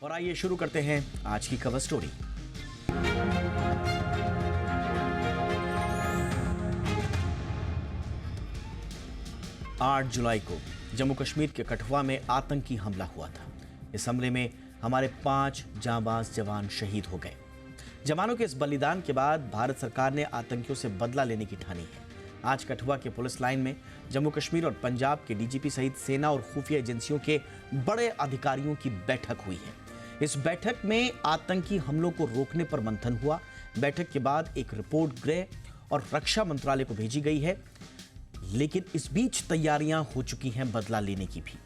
और आइए शुरू करते हैं आज की कवर स्टोरी। आठ जुलाई को जम्मू कश्मीर के कठुआ में आतंकी हमला हुआ था। इस हमले में हमारे 5 जांबाज जवान शहीद हो गए। जवानों के इस बलिदान के बाद भारत सरकार ने आतंकियों से बदला लेने की ठानी है। आज कठुआ के पुलिस लाइन में जम्मू कश्मीर और पंजाब के डीजीपी सहित सेना और खुफिया एजेंसियों के बड़े अधिकारियों की बैठक हुई है। इस बैठक में आतंकी हमलों को रोकने पर मंथन हुआ। बैठक के बाद एक रिपोर्ट गृह और रक्षा मंत्रालय को भेजी गई है, लेकिन इस बीच तैयारियां हो चुकी हैं बदला लेने की भी।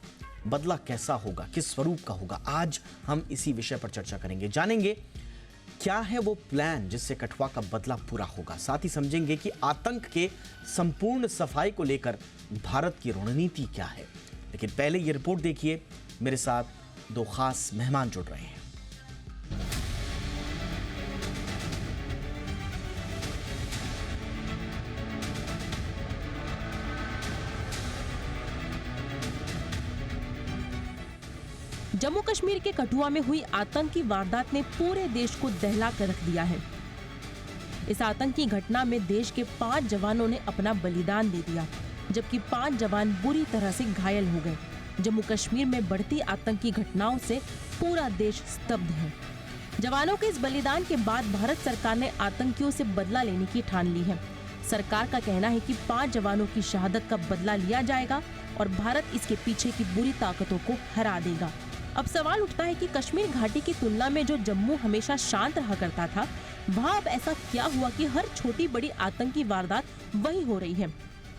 बदला कैसा होगा, किस स्वरूप का होगा, आज हम इसी विषय पर चर्चा करेंगे। जानेंगे क्या है वो प्लान जिससे कठुआ का बदला पूरा होगा। साथ ही समझेंगे कि आतंक के संपूर्ण सफाई को लेकर भारत की रणनीति क्या है। लेकिन पहले ये रिपोर्ट देखिए, मेरे साथ 2 खास मेहमान जुड़ रहे हैं। जम्मू कश्मीर के कठुआ में हुई आतंकी वारदात ने पूरे देश को दहला कर रख दिया है। इस आतंकी घटना में देश के 5 जवानों ने अपना बलिदान दे दिया, जबकि 5 जवान बुरी तरह से घायल हो गए। जम्मू कश्मीर में बढ़ती आतंकी घटनाओं से पूरा देश स्तब्ध है। जवानों के इस बलिदान के बाद भारत सरकार ने आतंकियों से बदला लेने की ठान ली है। सरकार का कहना है कि 5 जवानों की शहादत का बदला लिया जाएगा और भारत इसके पीछे की बुरी ताकतों को हरा देगा। अब सवाल उठता है कि कश्मीर घाटी की तुलना में जो जम्मू हमेशा शांत रहा करता था, वहाँ अब ऐसा क्या हुआ कि हर छोटी बड़ी आतंकी वारदात वही हो रही है।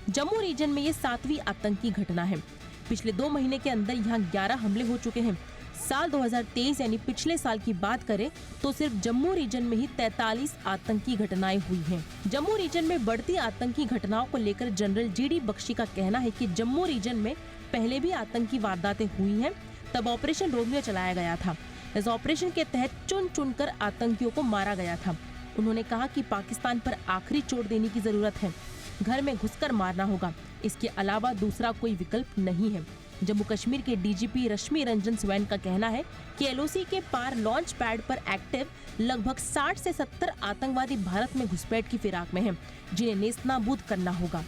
जम्मू रीजन में ये 7वीं आतंकी घटना है। पिछले 2 महीने के अंदर यहाँ 11 हमले हो चुके हैं। साल 2023 यानी पिछले साल की बात करें तो सिर्फ जम्मू रीजन में ही 43 आतंकी घटनाएं हुई हैं। जम्मू रीजन में बढ़ती आतंकी घटनाओं को लेकर जनरल जीडी बख्शी का कहना है कि जम्मू रीजन में पहले भी आतंकी वारदातें हुई हैं, तब ऑपरेशन रोमियो चलाया गया था। इस ऑपरेशन के तहत चुन चुनकर आतंकियों को मारा गया था। उन्होंने कहा कि पाकिस्तान पर आखिरी चोट देने की जरूरत है, घर में घुसकर मारना होगा, इसके अलावा दूसरा कोई विकल्प नहीं है। जम्मू कश्मीर के डीजीपी रश्मि रंजन स्वैन का कहना है कि एलओसी के पार लॉन्च पैड पर एक्टिव लगभग 60 से 70 आतंकवादी भारत में घुसपैठ की फिराक में हैं, जिन्हें नेस्तनाबूद करना होगा।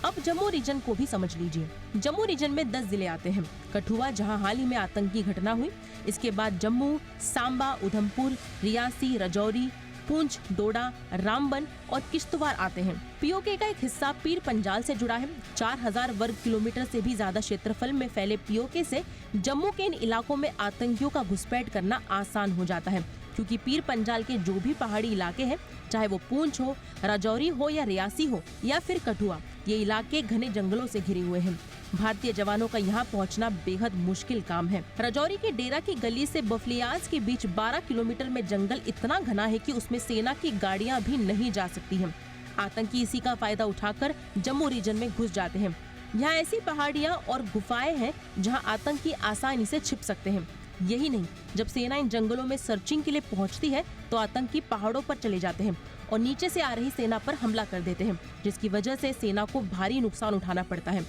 अब जम्मू रीजन को भी समझ लीजिए। जम्मू रीजन में 10 जिले आते हैं। कठुआ, जहां हाल ही में आतंकी घटना हुई, इसके बाद जम्मू, सांबा, उधमपुर, रियासी, राजौरी, पुंछ, डोडा, रामबन और किश्तवाड़ आते हैं। पीओके का एक हिस्सा पीर पंजाल से जुड़ा है। 4000 वर्ग किलोमीटर से भी ज्यादा क्षेत्रफल में फैले पीओके से जम्मू के इन इलाकों में आतंकियों का घुसपैठ करना आसान हो जाता है, क्योंकि पीर पंजाल के जो भी पहाड़ी इलाके हैं, चाहे वो पुंछ हो, राजौरी हो या रियासी हो या फिर कठुआ, ये इलाके घने जंगलों से घिरे हुए हैं। भारतीय जवानों का यहाँ पहुँचना बेहद मुश्किल काम है। राजौरी के डेरा की गली से बफलियाज के बीच 12 किलोमीटर में जंगल इतना घना है कि उसमें सेना की गाड़ियाँ भी नहीं जा सकती हैं। आतंकी इसी का फायदा उठाकर जम्मू रीजन में घुस जाते हैं। यहाँ ऐसी पहाड़ियाँ और गुफाएं हैं जहाँ आतंकी आसानी से छिप सकते हैं। यही नहीं, जब सेना इन जंगलों में सर्चिंग के लिए पहुंचती है तो आतंकी पहाड़ों पर चले जाते हैं और नीचे से आ रही सेना पर हमला कर देते हैं, जिसकी वजह से सेना को भारी नुकसान उठाना पड़ता है।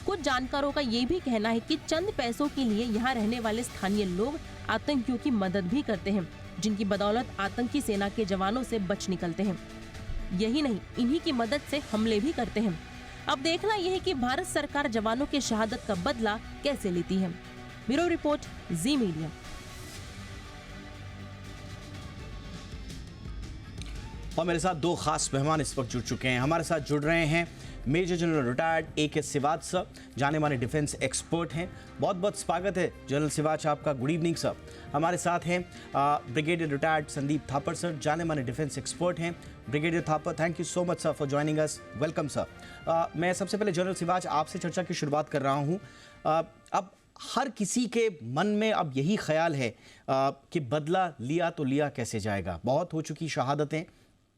कुछ जानकारों का ये भी कहना है कि चंद पैसों के लिए यहाँ रहने वाले स्थानीय लोग आतंकियों की मदद भी करते हैं, जिनकी बदौलत आतंकी सेना के जवानों से बच निकलते हैं। यही नहीं, इन्हीं की मदद से हमले भी करते हैं। अब देखना यह है कि भारत सरकार जवानों की शहादत का बदला कैसे लेती है। ब्यूरो रिपोर्ट, जी मीडिया। और मेरे साथ 2 खास मेहमान इस वक्त जुड़ चुके हैं। हमारे साथ जुड़ रहे हैं major general retired AK Siwach sir, जाने माने डिफेंस एक्सपर्ट हैं। बहुत बहुत स्वागत है जनरल सिवाच आपका। Good evening sir. हमारे साथ हैं brigadier retired Sandeep Thapar sir, जाने माने डिफेंस एक्सपर्ट हैं। Brigadier Thapar, thank you so much sir for joining us. Welcome sir. मैं सबसे पहले जनरल सिवाच आपसे चर्चा की शुरुआत कर रहा हूँ। अब हर किसी के मन में अब यही ख्याल है कि बदला लिया तो लिया कैसे जाएगा। बहुत हो चुकी शहादतें,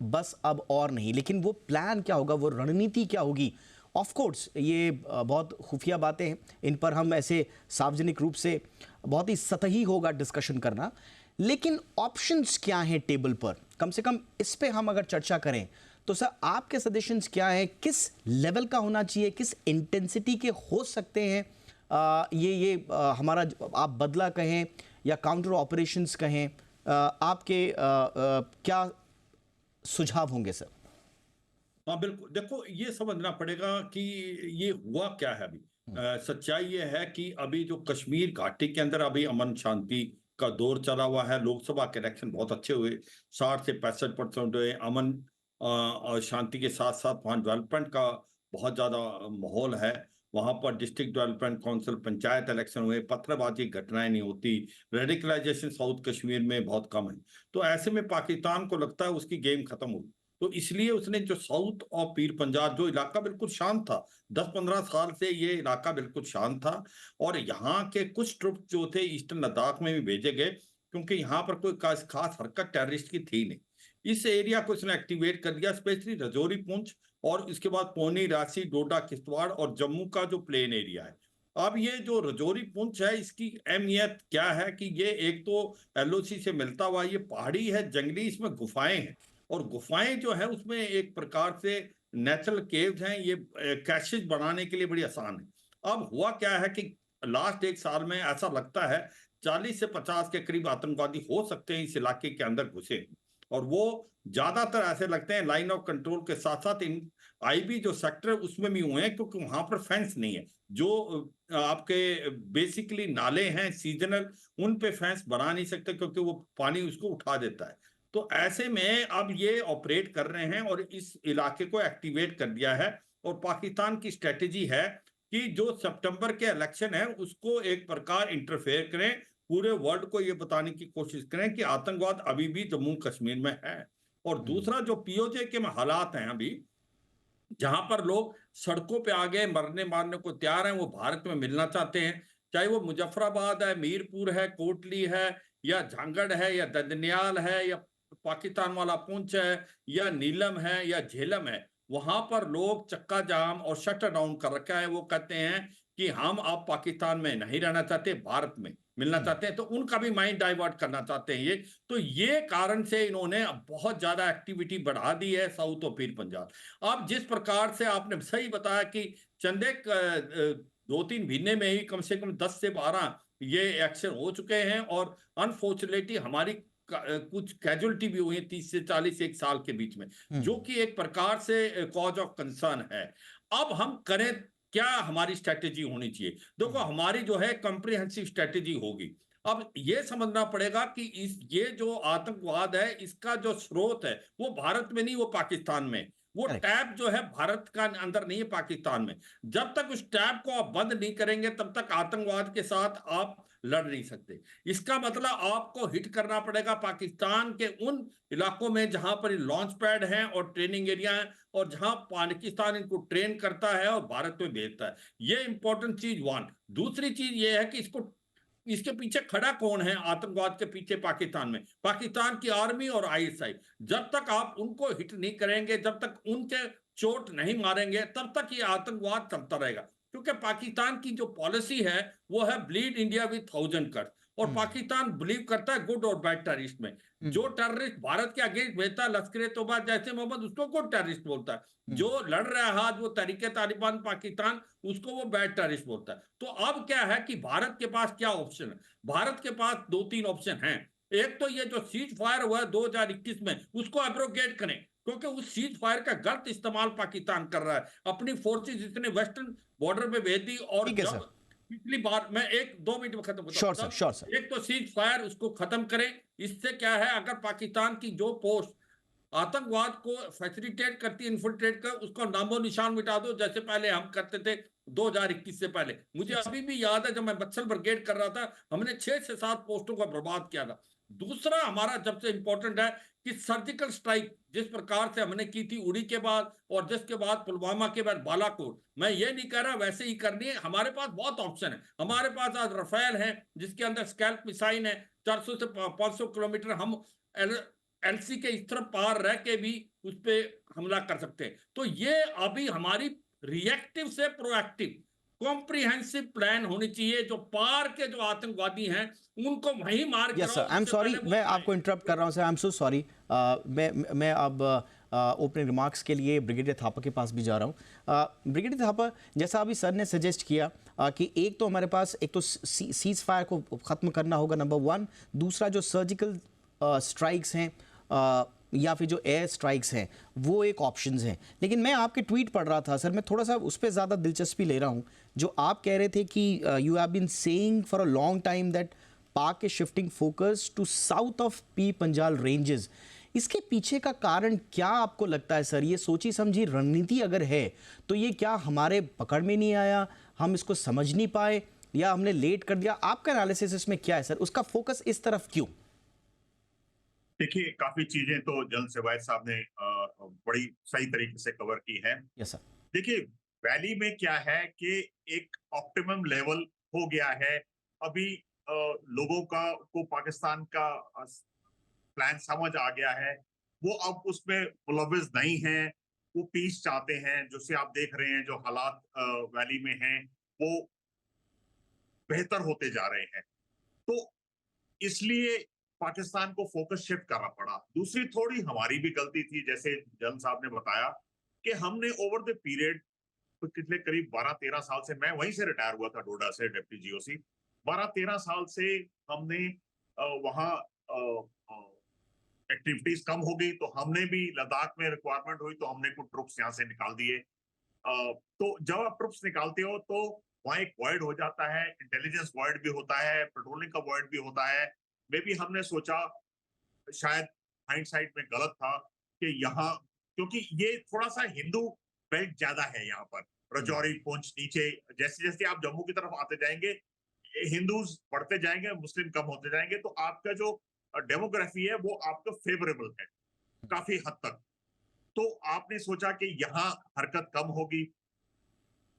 बस अब और नहीं। लेकिन वो प्लान क्या होगा, वो रणनीति क्या होगी। ऑफ कोर्स ये बहुत खुफिया बातें हैं, इन पर हम ऐसे सार्वजनिक रूप से बहुत ही सतही होगा डिस्कशन करना। लेकिन ऑप्शंस क्या हैं टेबल पर, कम से कम इस पे हम अगर चर्चा करें तो सर आपके सजेशंस क्या हैं, किस लेवल का होना चाहिए, किस इंटेंसिटी के हो सकते हैं ये हमारा आप बदला कहें या काउंटर ऑपरेशंस कहें, आपके क्या सुझाव होंगे सर? हाँ बिल्कुल, देखो ये समझना पड़ेगा कि ये हुआ क्या है अभी। सच्चाई ये है कि अभी जो कश्मीर घाटी के अंदर अभी अमन शांति का दौर चला हुआ है। लोकसभा के इलेक्शन बहुत अच्छे हुए, 60 से 65% हुए। अमन और शांति के साथ साथ वहाँ डेवलपमेंट का बहुत ज्यादा माहौल है। वहां पर district development council, panchayat election हुए, पत्थरबाजी घटनाएं नहीं होती, रेडिकलाइजेशन साउथ कश्मीर में बहुत कम है। तो ऐसे में पाकिस्तान को लगता है उसकी गेम खत्म होगी, तो इसलिए उसने जो साउथ और पीर पंजाब जो इलाका बिल्कुल शांत था, 10-15 साल से ये इलाका बिल्कुल शांत था, और यहाँ के कुछ ट्रुप जो थे ईस्टर्न लद्दाख में भी भेजे गए, क्योंकि यहाँ पर कोई खास हरकत टेररिस्ट की थी नहीं। इस एरिया को उसने एक्टिवेट कर दिया, स्पेशली रजौरी, पुंछ और इसके बाद पौनी, रांची, डोडा, किश्तवाड़ और जम्मू का जो प्लेन एरिया है। अब ये जो रजौरी पुंछ है, इसकी अहमियत क्या है कि ये एक तो एलओसी से मिलता हुआ ये पहाड़ी है, जंगली, इसमें गुफाएं हैं, और गुफाएं जो है उसमें एक प्रकार से नेचुरल केव्स हैं। ये कैशेज बनाने के लिए बड़ी आसान है। अब हुआ क्या है कि लास्ट एक साल में ऐसा लगता है 40 से 50 के करीब आतंकवादी हो सकते हैं इस इलाके के अंदर घुसे, और वो ज्यादातर ऐसे लगते हैं लाइन ऑफ कंट्रोल के साथ साथ इन आईबी जो सेक्टर है उसमें भी हुए हैं, क्योंकि वहां पर फेंस नहीं है। जो आपके बेसिकली नाले हैं सीजनल, उन पे फेंस बना नहीं सकते क्योंकि वो पानी उसको उठा देता है। तो ऐसे में अब ये ऑपरेट कर रहे हैं और इस इलाके को एक्टिवेट कर दिया है। और पाकिस्तान की स्ट्रेटेजी है कि जो सितंबर के इलेक्शन है उसको एक प्रकार इंटरफेयर करें, पूरे वर्ल्ड को ये बताने की कोशिश करें कि आतंकवाद अभी भी जम्मू कश्मीर में है। और दूसरा जो पीओजे के हालात हैं अभी, जहां पर लोग सड़कों पे आ गए, मरने मारने को तैयार हैं, वो भारत में मिलना चाहते हैं, चाहे वो मुजफ्फराबाद है, मीरपुर है, कोटली है, या झांगड़ है, या ददनियाल है, या पाकिस्तान वाला पुंछ है, या नीलम है, या झेलम है। वहां पर लोग चक्का जाम और शटर डाउन कर रखा है। वो कहते हैं कि हम अब पाकिस्तान में नहीं रहना चाहते, भारत में मिलना चाहते हैं, तो उनका भी माइंड डाइवर्ट करना चाहते हैं ये। तो ये कारण से इन्होंने बहुत ज्यादा एक्टिविटी बढ़ा दी है साउथ और पीर पंजाब। अब जिस प्रकार से आपने सही बताया कि चंदे 2-3 महीने में ही कम से कम 10 से 12 ये एक्शन हो चुके हैं, और अनफॉर्चुनेटली हमारी कुछ कैजुअलिटी भी हुई है 30 से 40 एक साल के बीच में, जो कि एक प्रकार से कॉज ऑफ कंसर्न है। अब हम करें क्या, हमारी स्ट्रेटेजी होनी चाहिए। देखो हमारी जो है कॉम्प्रिहेंसिव स्ट्रेटेजी होगी। अब ये समझना पड़ेगा कि ये जो आतंकवाद है इसका जो स्रोत है वो भारत में नहीं, वो पाकिस्तान में। वो टैब जो है भारत का अंदर नहीं है, पाकिस्तान में। जब तक उस टैब को आप बंद नहीं करेंगे तब तक आतंकवाद के साथ आप लड़ नहीं सकते। इसका मतलब आपको हिट करना पड़ेगा पाकिस्तान के उन इलाकों में जहां पर लॉन्च पैड हैं और ट्रेनिंग एरिया है, और जहां पाकिस्तान इनको ट्रेन करता है और भारत में भेजता है। ये इंपॉर्टेंट चीज वन। दूसरी चीज ये है कि इसके पीछे खड़ा कौन है आतंकवाद के पीछे पाकिस्तान में? पाकिस्तान की आर्मी और आईएसआई। जब तक आप उनको हिट नहीं करेंगे, जब तक उनके चोट नहीं मारेंगे, तब तक ये आतंकवाद चलता रहेगा। क्योंकि पाकिस्तान की जो पॉलिसी है वो है ब्लीड इंडिया विद 1000 कट्स, और पाकिस्तान बिलीव करता है गुड और बैड टेररिस्ट में। जो टेररिस्ट भारत के अगेंस्ट भेजता है, लश्कर तोबा, जैसे मोहम्मद, उसको गुड टेररिस्ट बोलता है। जो लड़ रहा है आज वो तहरीके तालिबान पाकिस्तान, उसको वो बैड टेररिस्ट बोलता है। तो अब क्या है कि भारत के पास क्या ऑप्शन है? भारत के पास 2-3 ऑप्शन हैं। एक तो ये जो सीज फायर हुआ है 2021 में, उसको एब्रोगेट करें, क्योंकि उस सीज फायर का गलत इस्तेमाल पाकिस्तान कर रहा है। अपनी फोर्सेस इतने वेस्टर्न बॉर्डर पे भेज दी, और जब पिछली बार, मैं 1-2 मिनट में खत्म होता हूं। एक तो सीज फायर, उसको खत्म करें। इससे क्या है, अगर पाकिस्तान की जो पोस्ट आतंकवाद को फैसिलिटेट करती है, इन्फिल्ट्रेट कर, उसका नामो निशान मिटा दो, जैसे पहले हम करते थे 2021 से पहले। मुझे अभी भी याद है जब मैं बत्सल ब्रिगेड कर रहा था, हमने 6 से 7 पोस्टों को बर्बाद किया था। दूसरा हमारा सबसे इंपॉर्टेंट है कि सर्जिकल स्ट्राइक जिस प्रकार से हमने की थी उड़ी के बाद, और जिसके बाद पुलवामा के बाद बालाकोट, मैं ये नहीं कह रहा वैसे ही करनी है। हमारे पास बहुत ऑप्शन है। हमारे पास आज रफेल है जिसके अंदर स्कैल्प मिसाइल है, 400 से 500 किलोमीटर हम एलसी के इस तरफ पार रह के भी उस पर हमला कर सकते हैं। तो ये अभी हमारी रिएक्टिव से प्रोएक्टिव कॉम्प्रिहेंसिव प्लान होनी चाहिए। जो पार के जो आतंकवादी हैं उनको वहीं मार के, yes sir, I am sorry, मैं आपको इंटरप्ट कर रहा हूं sir, I am so sorry. मैं अब ओपनिंग रिमार्क्स के लिए ब्रिगेडियर थापा के पास भी जा रहा हूं। ब्रिगेडियर थापा, जैसा अभी सर ने सजेस्ट किया, कि एक तो हमारे पास एक तो सीज फायर को ख़त्म करना होगा, नंबर 1। दूसरा जो सर्जिकल स्ट्राइक्स हैं या फिर जो एयर स्ट्राइक्स हैं वो एक ऑप्शंस हैं। लेकिन मैं आपके ट्वीट पढ़ रहा था सर, मैं थोड़ा सा उस पर ज़्यादा दिलचस्पी ले रहा हूँ, जो आप कह रहे थे कि you have been saying for a long time that Pak is shifting focus to south of Pir Panjal ranges. इसके पीछे का कारण क्या आपको लगता है सर? ये सोची समझी रणनीति अगर है तो ये क्या हमारे पकड़ में नहीं आया, हम इसको समझ नहीं पाए, या हमने लेट कर दिया? आपका एनालिसिस इसमें क्या है सर? उसका फोकस इस तरफ क्यों? देखिए, काफी चीजें तो जनरल सेवायत साहब ने बड़ी सही तरीके से कवर की है। Yes sir. देखिए, वैली में क्या है कि एक ऑप्टिमम लेवल हो गया है। अभी लोगों को पाकिस्तान का प्लान समझ आ गया है। वो अब उसमें मुलविस नहीं है, वो पीस चाहते हैं। जैसे आप देख रहे हैं जो हालात वैली में हैं वो बेहतर होते जा रहे हैं, तो इसलिए पाकिस्तान को फोकस शिफ्ट करना पड़ा। दूसरी थोड़ी हमारी भी गलती थी, जैसे जन साहब ने बताया कि हमने ओवर द पीरियड पिछले करीब 12-13 साल से, मैं वहीं से रिटायर हुआ था डोडा से डिप्टी जीओसी, 12-13 साल से हमने वहाँ एक्टिविटीज कम हो गई, तो हमने भी लद्दाख में रिक्वायरमेंट हुई तो हमने कुछ ट्रुप्स यहाँ से निकाल दिए। तो जब आप ट्रुप्स निकालते हो तो वहाँ एक वॉइड हो जाता है, इंटेलिजेंस वॉइड भी होता है, पेट्रोलिंग का वॉइड भी होता है। मे भी हमने सोचा, शायद हाइंडसाइट में गलत था, कि यहाँ क्योंकि ये थोड़ा सा हिंदू बेल्ट ज्यादा है यहाँ पर, राजौरी पुंछ नीचे, जैसे जैसे आप जम्मू की तरफ आते जाएंगे हिंदूज बढ़ते जाएंगे, मुस्लिम कम होते जाएंगे, तो आपका जो डेमोग्राफी है वो आपका फेवरेबल है काफी हद तक। तो आपने सोचा कि यहाँ हरकत कम होगी,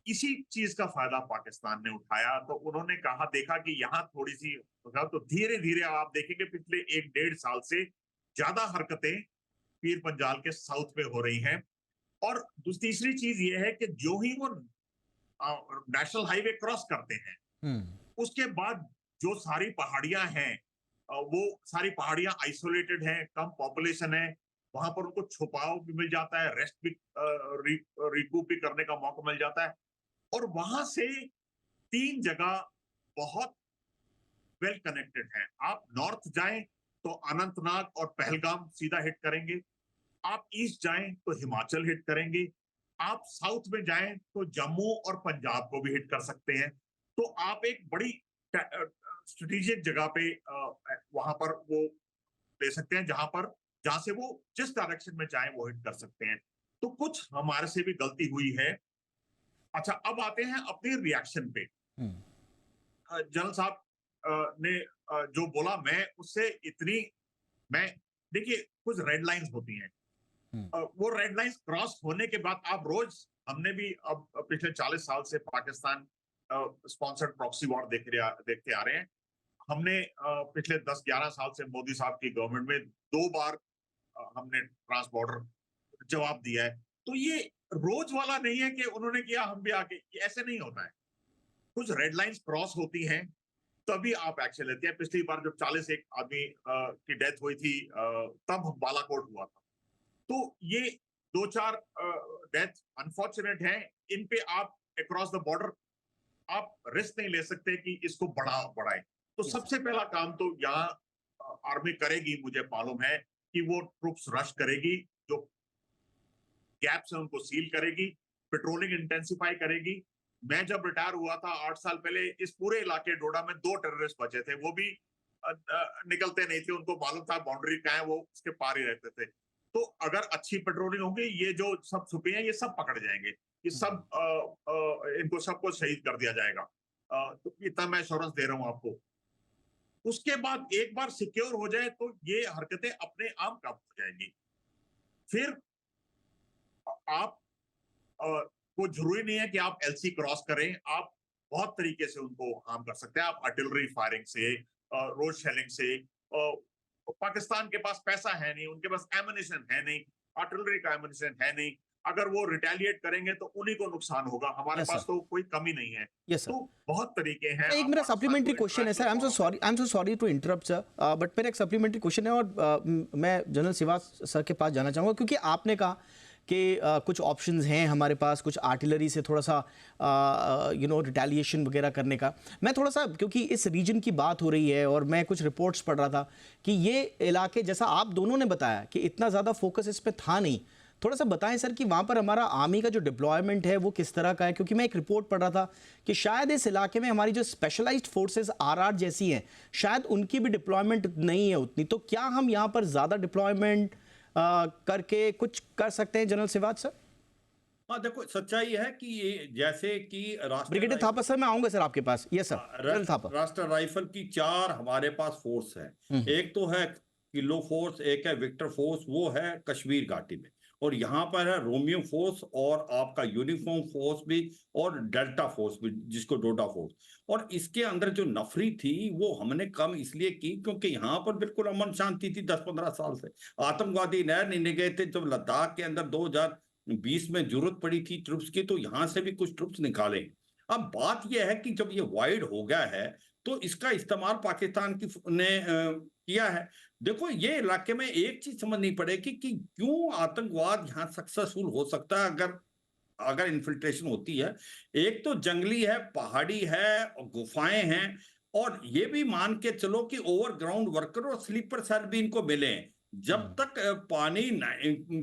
इसी चीज का फायदा पाकिस्तान ने उठाया। तो उन्होंने कहा, देखा कि यहाँ थोड़ी सी, तो धीरे धीरे आप देखेंगे पिछले 1-1.5 साल से ज्यादा हरकतें पीर पंजाल के साउथ में हो रही हैं। और तीसरी चीज ये है कि जो ही वो नेशनल हाईवे क्रॉस करते हैं उसके बाद जो सारी पहाड़ियां हैं वो सारी पहाड़ियां आइसोलेटेड हैं, कम पॉपुलेशन है, वहां पर उनको छुपाव भी मिल जाता है, रेस्ट भी रिकूप भी करने का मौका मिल जाता है। और वहां से 3 जगह बहुत वेल कनेक्टेड हैं। आप नॉर्थ जाएं तो अनंतनाग और पहलगाम सीधा हिट करेंगे, आप ईस्ट जाएं तो हिमाचल हिट करेंगे, आप साउथ में जाएं तो जम्मू और पंजाब को भी हिट कर सकते हैं। तो आप एक बड़ी स्ट्रेटेजिक जगह पे वहां पर वो ले सकते हैं, जहां से वो जिस डायरेक्शन में चाहें वो हिट कर सकते हैं। तो कुछ हमारे से भी गलती हुई है। अच्छा, अब आते हैं अपने रिएक्शन पे। जनरल साहब ने जो बोला, मैं उससे मैं देखिए, कुछ रेड लाइंस होती हैं, वो रेड लाइंस क्रॉस होने के बाद आप रोज, हमने भी अब पिछले 40 साल से पाकिस्तान स्पॉन्सर्ड प्रॉक्सी वॉर देखते आ रहे हैं। हमने पिछले 10-11 साल से मोदी साहब की गवर्नमेंट में 2 बार हमने ट्रांस बॉर्डर जवाब दिया है। तो ये रोज वाला नहीं है कि उन्होंने किया हम भी आके, ऐसे नहीं होता है। कुछ रेड लाइंस क्रॉस होती हैं तभी आप एक्शन लेते हैं। पिछली बार जब 41 आदमी की डेथ हुई थी तब बालाकोट हुआ था। तो ये 2-4 डेथ अनफॉर्चुनेट हैं, इन पे आप अक्रॉस द बॉर्डर आप रिस्क नहीं ले सकते कि इसको बढ़ाए। तो सबसे पहला काम तो यहाँ आर्मी करेगी, मुझे मालूम है कि वो ट्रुप्स रश करेगी, जो गैप्स हैं उनको सील करेगी, पेट्रोलिंग इंटेंसिफाई करेगी। मैं जब रिटायर हुआ था 8 साल पहले, इस पूरे इलाके डोडा में 2 टेररिस्ट बचे थे, वो भी निकलते नहीं थे, उनको मालूम था बाउंड्री कहाँ है, वो उसके पार ही रहते थे। तो अगर अच्छी पेट्रोलिंग होगी, ये जो सब छुपे हैं ये सब पकड़ जाएंगे, ये सब इनको सबको शहीद कर दिया जाएगा। तो इतना मैं एश्योरेंस दे रहा हूं आपको। उसके बाद एक बार सिक्योर हो जाए तो ये हरकतें अपने आप कम हो जाएंगी। फिर आप को जरूरी नहीं है कि आप एलसी क्रॉस करें, आप बहुत तरीके से उनको हार्म कर सकते हैं। आप आर्टिलरी फायरिंग से, रोड शेलिंग से, पाकिस्तान के पास पैसा है नहीं, उनके पास एमुनिशन है नहीं, आर्टिलरी का एमुनिशन है नहीं, अगर वो रिटेलिएट करेंगे तो उन्हीं को नुकसान होगा, हमारे पास तो कोई कमी नहीं है। तो बहुत तरीके हैं। एक मेरा सप्लीमेंट्री क्वेश्चन है sir, I am so sorry to interrupt sir, but मेरा एक सप्लीमेंट्री क्वेश्चन है और मैं जनरल सिवास सर के पास जाना चाहूंगा, क्योंकि आपने कहा कि कुछ ऑप्शंस हैं हमारे पास, कुछ आर्टिलरी से थोड़ा सा रिटेलिएशन वगैरह करने का? मैं थोड़ा सा, क्योंकि इस रीजन की बात हो रही है और मैं कुछ रिपोर्ट्स पढ़ रहा था कि ये इलाके, जैसा आप दोनों ने बताया कि इतना ज़्यादा फोकस इस पर था नहीं, थोड़ा सा बताएं सर कि वहाँ पर हमारा आर्मी का जो डिप्लॉयमेंट है वो किस तरह का है? क्योंकि मैं एक रिपोर्ट पढ़ रहा था कि शायद इस इलाके में हमारी जो स्पेशलाइज्ड फोर्सेस आरआर जैसी हैं, शायद उनकी भी डिप्लॉयमेंट नहीं है उतनी। तो क्या हम यहाँ पर ज़्यादा डिप्लॉयमेंट करके कुछ कर सकते हैं जनरल सिवाज सर? हाँ देखो, सच्चाई है कि ये जैसे कि ब्रिगेडियर थापा सर, मैं आऊंगा सर आपके पास। Yes sir, general Thapa. Rashtra rifle की 4 हमारे पास फोर्स है। एक तो है किलो फोर्स, एक है विक्टर फोर्स, वो है कश्मीर घाटी में, और यहाँ पर है रोमियो फोर्स और आपका यूनिफॉर्म फोर्स भी, और डेल्टा फोर्स भी जिसको डोडा फोर्स। और इसके अंदर जो नफरी थी वो हमने कम इसलिए की क्योंकि यहाँ पर बिल्कुल अमन शांति थी 10-15 साल से। आतंकवादी नहीं गए थे। जब लद्दाख के अंदर 2020 में जरूरत पड़ी थी ट्रुप्स की, तो यहाँ से भी कुछ ट्रुप्स निकाले। अब बात यह है कि जब ये वाइड हो गया है तो इसका इस्तेमाल पाकिस्तान ने किया है। देखो, ये इलाके में एक चीज समझनी पड़ेगी कि क्यों आतंकवाद यहाँ सक्सेसफुल हो सकता है अगर अगर इन्फिल्ट्रेशन होती है। एक तो जंगली है, पहाड़ी है, गुफाएं हैं, और ये भी मान के चलो कि ओवरग्राउंड वर्कर और स्लीपर सेल भी इनको मिले हैं। जब तक पानी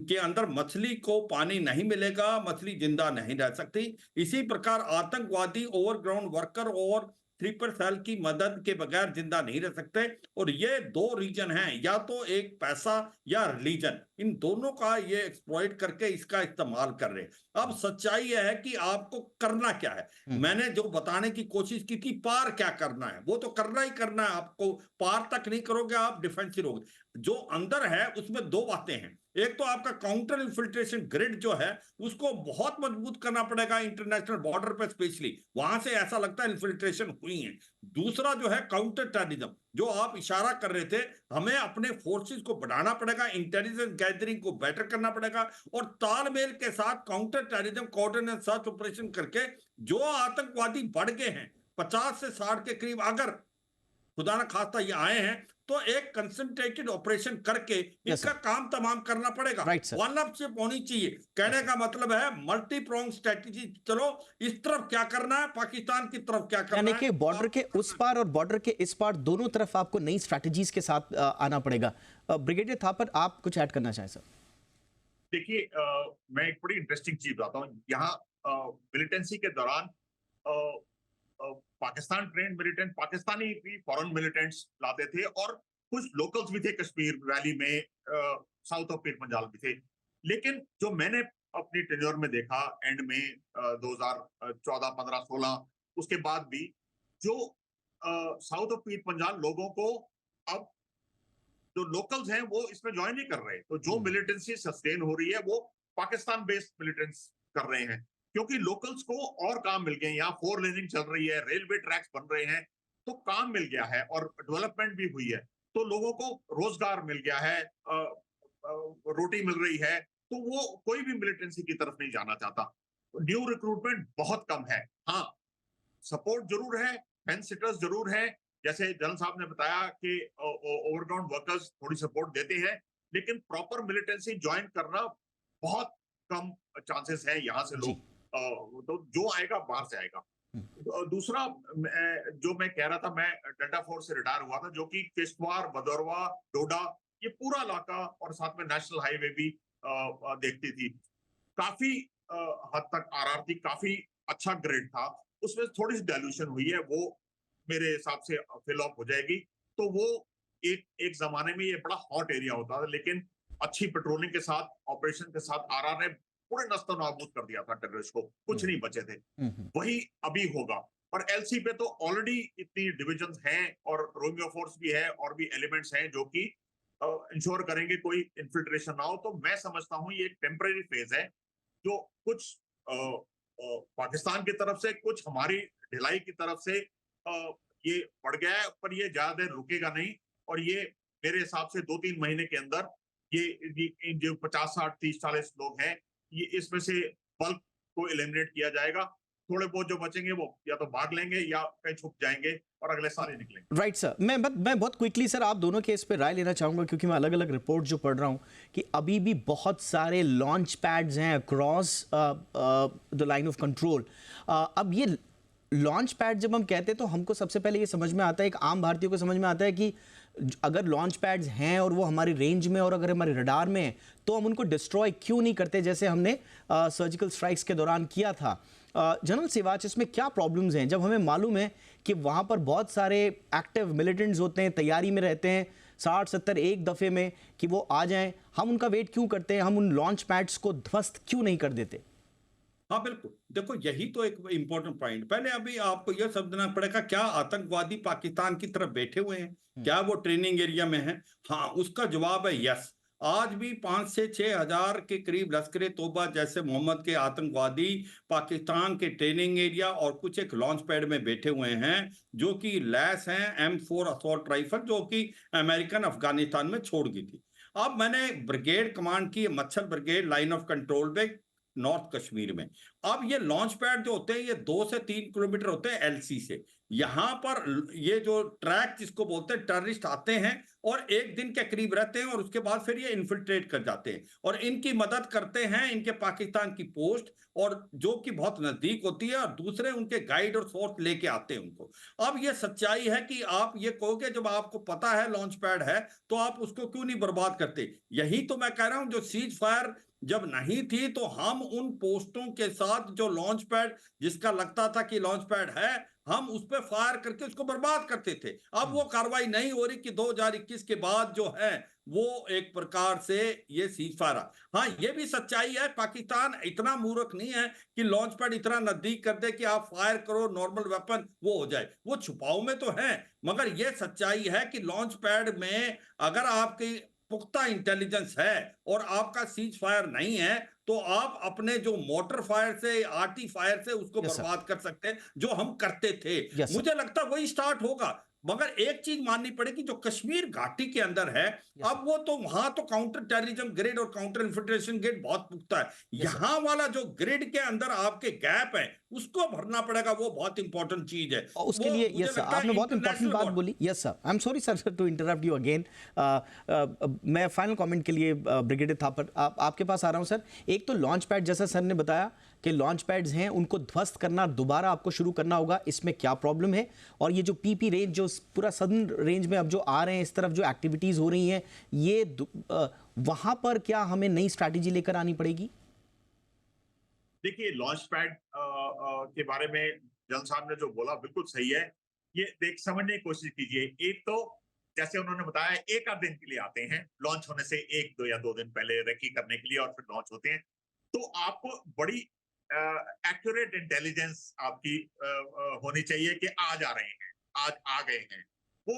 के अंदर मछली को पानी नहीं मिलेगा, मछली जिंदा नहीं रह सकती। इसी प्रकार आतंकवादी ओवरग्राउंड वर्कर और स्लीपर सेल की मदद के बगैर जिंदा नहीं रह सकते। और ये 2 रीजन हैं, या तो एक पैसा या रिलीजन, इन दोनों का ये एक्सप्लॉइट करके इसका इस्तेमाल कर रहे हैं। अब सच्चाई यह है कि आपको करना क्या है। मैंने जो बताने की कोशिश की थी, पार क्या करना है, वो तो करना ही करना है। आपको पार तक नहीं करोगे आप डिफेंसिव रहोगे। जो अंदर है उसमें 2 बातें हैं। एक तो आपका काउंटर इन्फिल्ट्रेशन ग्रिड जो है उसको बहुत मजबूत करना पड़ेगा, इंटरनेशनल बॉर्डर पे स्पेशली, वहां से ऐसा लगता है इन्फिल्ट्रेशन हुई है। दूसरा जो है काउंटर टेररिज्म, जो आप इशारा कर रहे थे, हमें अपने फोर्सेस को बढ़ाना पड़ेगा, इंटेलिजेंस गैदरिंग को बेटर करना पड़ेगा, और तालमेल के साथ counter terrorism coordinate search operation करके जो आतंकवादी बढ़ गए हैं 50 से 60 के करीब, अगर खुदा ना खास्ता ये आए हैं, तो एक कंसंट्रेटेड ऑपरेशन करके इसका काम तमाम करना पड़ेगा। वन अप शिप होनी चाहिए। कहने का मतलब है मल्टी प्रोंग स्ट्रेटजी। चलो, इस तरफ क्या करना है, पाकिस्तान की तरफ क्या करना है, यानी कि बॉर्डर के उस पार और बॉर्डर के इस पार दोनों तरफ आपको नई स्ट्रेटजीज के साथ आना पड़ेगा। ब्रिगेडियर थापर, आप कुछ ऐड करना चाहें सर? देखिए, मैं एक बड़ी इंटरेस्टिंग चीज बताता हूँ। यहाँ मिलिटेंसी के दौरान पाकिस्तान ट्रेंड मिलिटेंट, पाकिस्तानी भी फॉरेन मिलिटेंट्स लाते थे, और कुछ लोकल्स भी थे कश्मीर वैली में, साउथ ऑफ पीर पंजाल भी थे। लेकिन जो मैंने अपनी टेन्योर में देखा एंड में 2014, 15, 16, उसके बाद भी जो साउथ ऑफ पीर पंजाल लोगों को, अब जो लोकल्स हैं वो इसमें ज्वाइन नहीं कर रहे। तो जो मिलिटेंसी सस्टेन हो रही है वो पाकिस्तान बेस्ड मिलिटेंट्स कर रहे हैं, क्योंकि लोकल्स को और काम मिल गए। यहाँ 4 लेनिंग चल रही है, रेलवे ट्रैक्स बन रहे हैं, तो काम मिल गया है और डेवलपमेंट भी हुई है, तो लोगों को रोजगार मिल गया है, रोटी मिल रही है, तो वो कोई भी मिलिटेंसी की तरफ नहीं जाना चाहता। न्यू रिक्रूटमेंट बहुत कम है। हाँ, सपोर्ट जरूर है, फेंस सिटर्स जरूर है, जैसे जनरल साहब ने बताया कि ओवरग्राउंड वर्कर्स थोड़ी सपोर्ट देते हैं, लेकिन प्रॉपर मिलिटेंसी ज्वाइन करना बहुत कम चांसेस है। यहाँ से लोग तो जो आएगा बाहर से आएगा। दूसरा, जो मैं कह रहा था, मैं डेल्टा फोर्स से रिटायर हुआ था, जो कि किश्तवाड़, भदौरवा, डोडा, ये पूरा इलाका और साथ में नेशनल हाईवे भी देखती थी। काफी हद तक आरआरटी काफी अच्छा ग्रेड था। उसमें थोड़ी सी डायल्यूशन हुई है, वो मेरे हिसाब से फिल अप हो जाएगी। तो वो एक जमाने में ये बड़ा हॉट एरिया होता था, लेकिन अच्छी पेट्रोलिंग के साथ, ऑपरेशन के साथ आरआर ने पूरे नस्तो नाबूद कर दिया था टेररिस्ट को, कुछ नहीं बचे थे। वही अभी होगा। और एलसी पे तो ऑलरेडी इतनी डिविजन्स हैं और रोमियो फोर्स भी है और भी एलिमेंट्स हैं जो कि इंश्योर करेंगे कोई इन्फिल्ट्रेशन ना हो। तो मैं समझता हूँ ये एक टेम्परेरी फेज है, जो कुछ पाकिस्तान की तरफ से, कुछ हमारी ढिलाई की तरफ से ये बढ़ गया है, पर ये ज्यादा देर रुकेगा नहीं। और ये मेरे हिसाब से 2-3 महीने के अंदर ये जो 50, 60, 30, 40 लोग हैं, ये इसमें से बल्क को एलिमिनेट किया जाएगा। थोड़े बहुत जो बचेंगे वो या तो भाग लेंगे या कहीं छुप जाएंगे और अगले साल ही निकलेंगे। राइट सर, मैं बहुत क्विकली सर आप दोनों के इस पे राय लेना चाहूँगा, क्योंकि मैं अलग अलग रिपोर्ट जो पढ़ रहा हूँ कि अभी भी बहुत सारे लॉन्च पैड्स हैं across the line of control. अब ये लॉन्च पैड जब हम कहते हैं तो हमको सबसे पहले ये समझ में आता है, एक आम भारतीय को समझ में आता है कि अगर लॉन्च पैड्स हैं और वो हमारी रेंज में और अगर हमारे रडार में हैं तो हम उनको डिस्ट्रॉय क्यों नहीं करते, जैसे हमने सर्जिकल स्ट्राइक्स के दौरान किया था। जनरल सिवाच, इसमें क्या प्रॉब्लम्स हैं जब हमें मालूम है कि वहाँ पर बहुत सारे एक्टिव मिलिटेंट्स होते हैं, तैयारी में रहते हैं 60-70 एक दफ़े में कि वो आ जाएं, हम उनका वेट क्यों करते हैं, हम उन लॉन्च पैड्स को ध्वस्त क्यों नहीं कर देते? हाँ बिल्कुल, देखो यही तो एक इम्पोर्टेंट पॉइंट। पहले अभी आपको यह समझना पड़ेगा, क्या आतंकवादी पाकिस्तान की तरफ बैठे हुए हैं, क्या वो ट्रेनिंग एरिया में हैं? हाँ, उसका जवाब है यस। आज भी 5 से 6 हजार के करीब लश्कर तोबा जैसे मोहम्मद के आतंकवादी पाकिस्तान के ट्रेनिंग एरिया और कुछ एक लॉन्च पैड में बैठे हुए हैं, जो कि लैस हैं M4 असॉल्ट राइफल, जो कि अमेरिकन अफगानिस्तान में छोड़ गई थी। अब मैंने ब्रिगेड कमांड की, मच्छर ब्रिगेड लाइन ऑफ कंट्रोल पे नॉर्थ कश्मीर में। अब ये लॉन्च पैड जो होते हैं ये 2 से 3 किलोमीटर होते हैं LC से। यहाँ पर ये जो ट्रैक जिसको बोलते हैं, टेररिस्ट आते हैं और एक दिन के करीब रहते हैं और उसके बाद फिर ये इन्फिल्ट्रेट कर जाते हैं और इनकी मदद करते हैं इनके पाकिस्तान की पोस्ट, और जो कि बहुत नजदीक होती है, और दूसरे उनके गाइड और सोर्स लेके आते हैं उनको। अब ये सच्चाई है कि आप ये कहोगे जब आपको पता है लॉन्च पैड है तो आप उसको क्यों नहीं बर्बाद करते। यही तो मैं कह रहा हूं, जो सीज फायर जब नहीं थी तो हम उन पोस्टों के साथ जो लॉन्च पैड जिसका लगता था कि लॉन्च पैड है, हम उस पर फायर करके उसको बर्बाद करते थे। अब वो कार्रवाई नहीं हो रही कि 2021 के बाद जो है वो एक प्रकार से ये सीज फायर। हाँ, ये भी सच्चाई है, पाकिस्तान इतना मूर्ख नहीं है कि लॉन्च पैड इतना नजदीक कर दे कि आप फायर करो नॉर्मल वेपन वो हो जाए। वो छुपाव में तो है, मगर ये सच्चाई है कि लॉन्च पैड में अगर आपकी पुख्ता इंटेलिजेंस है और आपका सीज फायर नहीं है तो आप अपने जो मोटर फायर से, आर्टी फायर से उसको Yes, sir. बर्बाद कर सकते हैं, जो हम करते थे। Yes, sir. मुझे लगता है वही स्टार्ट होगा। मगर एक चीज माननी पड़ेगी, जो कश्मीर घाटी के अंदर है, Yes, अब वो तो वहां तो काउंटर टेररिज्म ग्रिड और काउंटर इन्फिल्ट्रेशन ग्रिड बहुत पुख्ता है। Yes, sir. यहाँ वाला जो ग्रिड के अंदर आपके गैप है उसको भरना पड़ेगा, वो बहुत इंपॉर्टेंट चीज है। और उसके वो लिए मुझे यस सर, लगता है आपने बहुत इंपॉर्टेंट international बात body- बोली। Yes sir, I am sorry sir to interrupt you again. मैं फाइनल कमेंट के लिए ब्रिगेडियर थापर आपके पास आ रहा हूं सर। एक तो लॉन्च पैड, जैसा सर ने बताया कि लॉन्च पैड्स हैं उनको ध्वस्त करना दोबारा आपको शुरू करना होगा, इसमें क्या प्रॉब्लम है? और ये जो PP रेंज, जो पूरा सदर्न रेंज में अब जो आ रहे हैं इस तरफ जो एक्टिविटीज हो रही हैं, ये वहां पर क्या हमें नई स्ट्रैटेजी लेकर आनी पड़ेगी? देखिए, लॉन्च पैड के बारे में जल साहब ने जो बोला बिल्कुल सही है। ये देख समझने की कोशिश कीजिए। एक तो जैसे उन्होंने बताया, एक आध दिन के लिए आते हैं, लॉन्च होने से 1 या 2 दिन पहले रेकी करने के लिए, और फिर लॉन्च होते हैं। तो आपको बड़ी एक्यूरेट इंटेलिजेंस आपकी होनी चाहिए कि आज आ रहे हैं, आज आ गए हैं। वो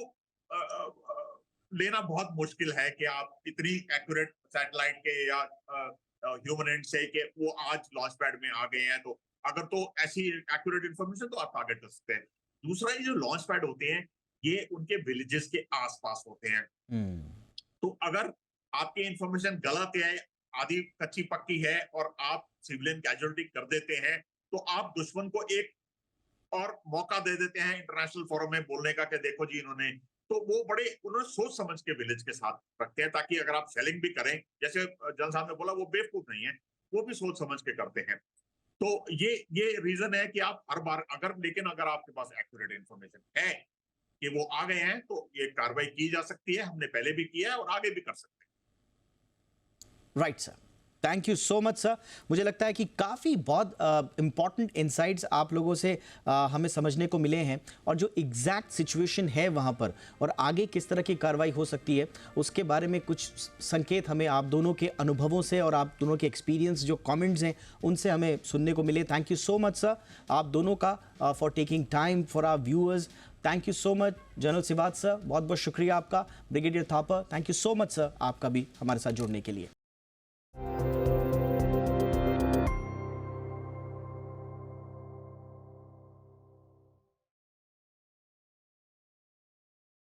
लेना बहुत मुश्किल है कि आप इतनी एक्यूरेट सैटेलाइट के या ह्यूमन एंड से कि वो आज लॉन्च पैड में आ गए हैं। तो अगर तो ऐसी एक्यूरेट इंफॉर्मेशन तो आप टारगेट कर सकते हैं। दूसरा, ये जो लॉन्च पैड होते हैं ये उनके विलेजेस के आसपास होते हैं। तो अगर आपकी इंफॉर्मेशन गलत है, आधी कच्ची पक्की है, और आप सिविलियन कैजुअलिटी कर देते हैं, तो आप दुश्मन को एक और मौका दे देते हैं इंटरनेशनल फोरम में बोलने का कि देखो जी इन्होंने, तो वो बड़े उन्होंने सोच समझ के विलेज के साथ रखते हैं, ताकि अगर आप सेलिंग भी करें, जैसे जन साहब ने बोला, वो बेवकूफ नहीं है, वो भी सोच समझ के करते हैं। तो ये रीजन है कि आप हर बार लेकिन अगर आपके पास एक्यूरेट इंफॉर्मेशन है कि वो आ गए हैं, तो ये कार्रवाई की जा सकती है। हमने पहले भी किया है और आगे भी कर सकते हैं। Right sir, thank you so much sir. मुझे लगता है कि काफ़ी बहुत इंपॉर्टेंट इनसाइट्स आप लोगों से हमें समझने को मिले हैं, और जो एग्जैक्ट सिचुएशन है वहाँ पर और आगे किस तरह की कार्रवाई हो सकती है उसके बारे में कुछ संकेत हमें आप दोनों के अनुभवों से और आप दोनों के एक्सपीरियंस जो कमेंट्स हैं उनसे हमें सुनने को मिले। Thank you so much sir, आप दोनों का for taking time for our viewers. Thank you so much general Siwach sir, बहुत बहुत शुक्रिया आपका। Brigadier Thapar, thank you so much sir, आपका भी हमारे साथ जुड़ने के लिए।